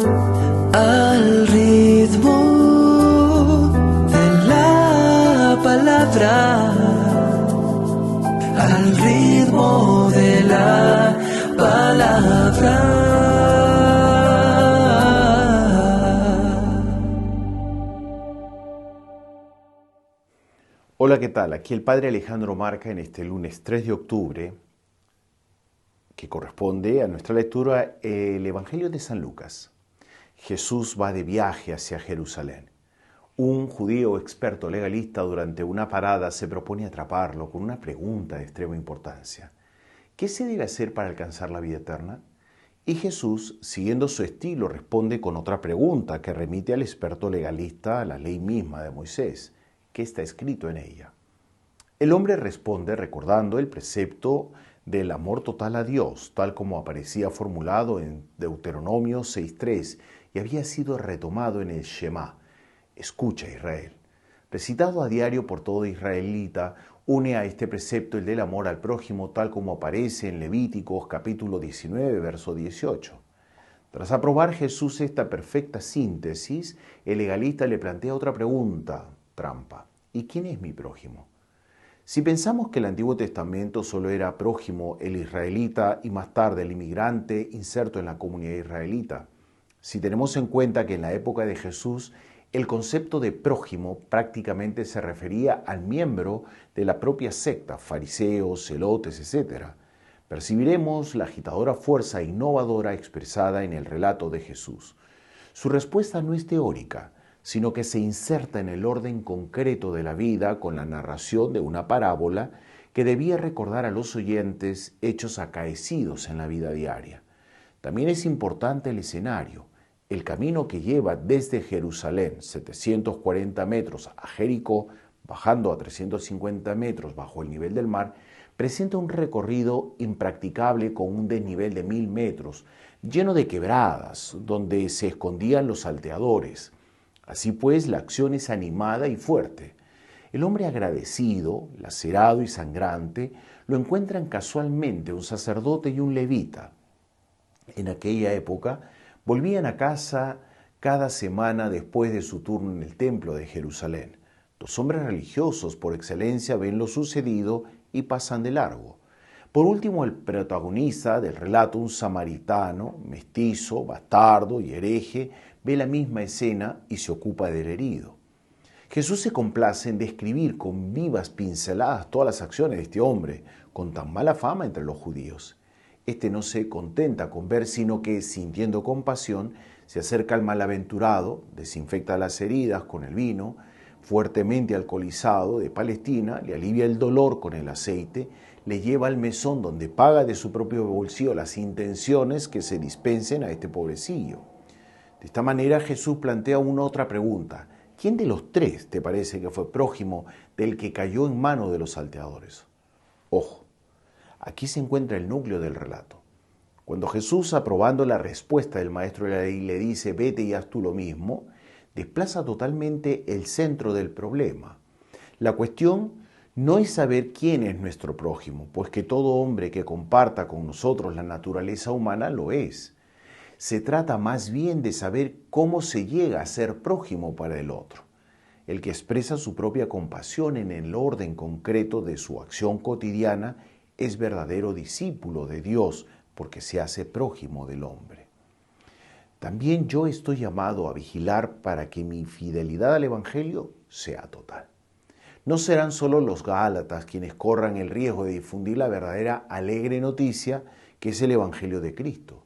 Al ritmo de la palabra, al ritmo de la palabra. Hola, ¿qué tal? Aquí el Padre Alejandro Marca en este lunes 3 de octubre, que corresponde a nuestra lectura el Evangelio de San Lucas. Jesús va de viaje hacia Jerusalén. Un judío experto legalista durante una parada se propone atraparlo con una pregunta de extrema importancia. ¿Qué se debe hacer para alcanzar la vida eterna? Y Jesús, siguiendo su estilo, responde con otra pregunta que remite al experto legalista a la ley misma de Moisés. ¿Qué está escrito en ella? El hombre responde recordando el precepto del amor total a Dios, tal como aparecía formulado en Deuteronomio 6.3 y había sido retomado en el Shema. Escucha, Israel. Recitado a diario por todo israelita, une a este precepto el del amor al prójimo, tal como aparece en Levíticos capítulo 19, verso 18. Tras aprobar Jesús esta perfecta síntesis, el legalista le plantea otra pregunta, trampa. ¿Y quién es mi prójimo? Si pensamos que el Antiguo Testamento solo era prójimo el israelita y más tarde el inmigrante inserto en la comunidad israelita, si tenemos en cuenta que en la época de Jesús el concepto de prójimo prácticamente se refería al miembro de la propia secta, fariseos, celotes, etc., percibiremos la agitadora fuerza innovadora expresada en el relato de Jesús. Su respuesta no es teórica, sino que se inserta en el orden concreto de la vida con la narración de una parábola que debía recordar a los oyentes hechos acaecidos en la vida diaria. También es importante el escenario. El camino que lleva desde Jerusalén, 740 metros, a Jericó, bajando a 350 metros bajo el nivel del mar, presenta un recorrido impracticable con un desnivel de 1000 metros, lleno de quebradas, donde se escondían los salteadores. Así pues, la acción es animada y fuerte. El hombre agradecido, lacerado y sangrante, lo encuentran casualmente un sacerdote y un levita. En aquella época, volvían a casa cada semana después de su turno en el templo de Jerusalén. Los hombres religiosos por excelencia ven lo sucedido y pasan de largo. Por último, el protagonista del relato, un samaritano, mestizo, bastardo y hereje, ve la misma escena y se ocupa del herido. Jesús se complace en describir con vivas pinceladas todas las acciones de este hombre, con tan mala fama entre los judíos. Este no se contenta con ver, sino que, sintiendo compasión, se acerca al malaventurado, desinfecta las heridas con el vino, fuertemente alcoholizado de Palestina, le alivia el dolor con el aceite, le lleva al mesón donde paga de su propio bolsillo las intenciones que se dispensen a este pobrecillo. De esta manera Jesús plantea una otra pregunta. ¿Quién de los tres te parece que fue prójimo del que cayó en manos de los salteadores? Ojo, aquí se encuentra el núcleo del relato. Cuando Jesús, aprobando la respuesta del maestro de la ley, le dice vete y haz tú lo mismo, desplaza totalmente el centro del problema. La cuestión no es saber quién es nuestro prójimo, pues que todo hombre que comparta con nosotros la naturaleza humana lo es. Se trata más bien de saber cómo se llega a ser prójimo para el otro. El que expresa su propia compasión en el orden concreto de su acción cotidiana es verdadero discípulo de Dios porque se hace prójimo del hombre. También yo estoy llamado a vigilar para que mi fidelidad al Evangelio sea total. No serán solo los gálatas quienes corran el riesgo de difundir la verdadera alegre noticia que es el Evangelio de Cristo.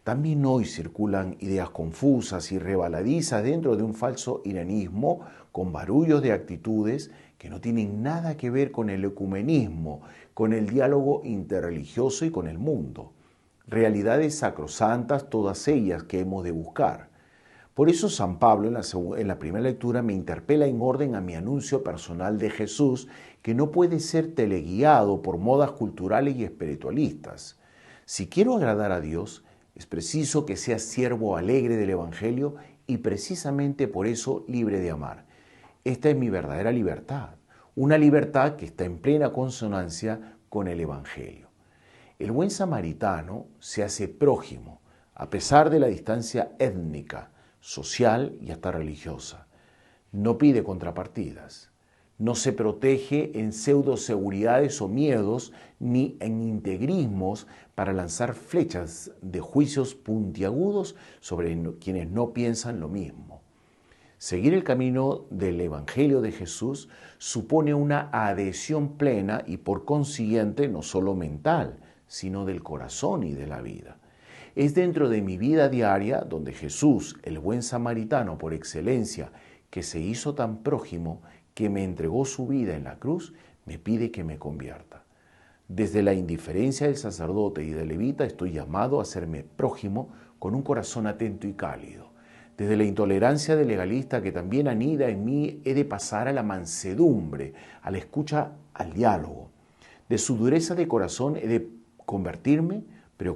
También hoy circulan ideas confusas y rebaladizas dentro de un falso iranismo con barullos de actitudes que no tienen nada que ver con el ecumenismo, con el diálogo interreligioso y con el mundo. Realidades sacrosantas todas ellas que hemos de buscar. Por eso San Pablo en la primera lectura me interpela en orden a mi anuncio personal de Jesús, que no puede ser teleguiado por modas culturales y espiritualistas. Si quiero agradar a Dios, es preciso que sea siervo alegre del Evangelio y precisamente por eso libre de amar. Esta es mi verdadera libertad, una libertad que está en plena consonancia con el Evangelio. El buen samaritano se hace prójimo, a pesar de la distancia étnica, social y hasta religiosa. No pide contrapartidas. No se protege en pseudoseguridades o miedos ni en integrismos para lanzar flechas de juicios puntiagudos sobre quienes no piensan lo mismo. Seguir el camino del Evangelio de Jesús supone una adhesión plena y por consiguiente no solo mental, sino del corazón y de la vida. Es dentro de mi vida diaria donde Jesús, el buen samaritano por excelencia, que se hizo tan prójimo, que me entregó su vida en la cruz, me pide que me convierta. Desde la indiferencia del sacerdote y del levita estoy llamado a hacerme prójimo con un corazón atento y cálido. Desde la intolerancia del legalista que también anida en mí, he de pasar a la mansedumbre, a la escucha, al diálogo. De su dureza de corazón he de convertirme